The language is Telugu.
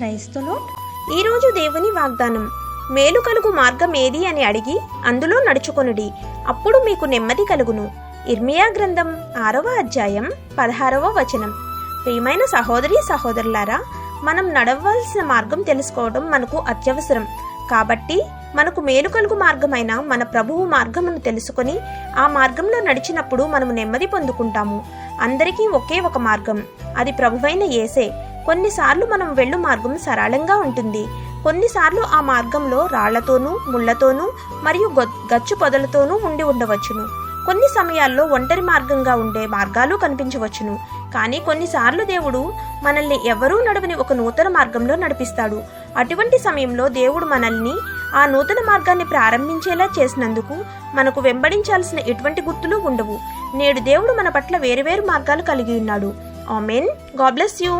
Praise the lord. ఈరోజు దేవుని వాగ్దానం, మేలు కలుగు మార్గం ఏది అని అడిగి అందులో నడుచుకొనుడి, అప్పుడు మీకు నెమ్మది కలుగును. ఇర్మియా గ్రంథం 6వ అధ్యాయం 16వ వచనం. ప్రియమైన సహోదరి సహోదరులారా, మనం నడవలసిన మార్గం తెలుసుకోవడం మనకు అత్యవసరం. కాబట్టి మనకు మేలు కలుగు మార్గమైన మన ప్రభువు మార్గమును తెలుసుకొని ఆ మార్గంలో నడిచినప్పుడు మనము నెమ్మది పొందుకుంటాము. అందరికీ ఒకే ఒక మార్గం, అది ప్రభువైన యేసే. కొన్నిసార్లు మనం వెళ్ళు మార్గం సరళంగా ఉంటుంది, కొన్నిసార్లు ఆ మార్గంలో రాళ్లతోనూ ముళ్లతోనూ మరియు గచ్చు పొదలతోనూ ఉండి ఉండవచ్చును. కొన్ని సమయాల్లో ఒంటరి మార్గంగా ఉండే మార్గాలు కనిపించవచ్చును. కానీ కొన్నిసార్లు దేవుడు మనల్ని ఎవరూ నడవని ఒక నూతన మార్గంలో నడిపిస్తాడు. అటువంటి సమయంలో దేవుడు మనల్ని ఆ నూతన మార్గాన్ని ప్రారంభించేలా చేసినందుకు మనకు వెంబడించాల్సిన ఎటువంటి గుర్తులు ఉండవు. నేడు దేవుడు మన పట్ల వేరువేరు మార్గాలు కలిగి ఉన్నాడు. ఆమేన్. God bless you.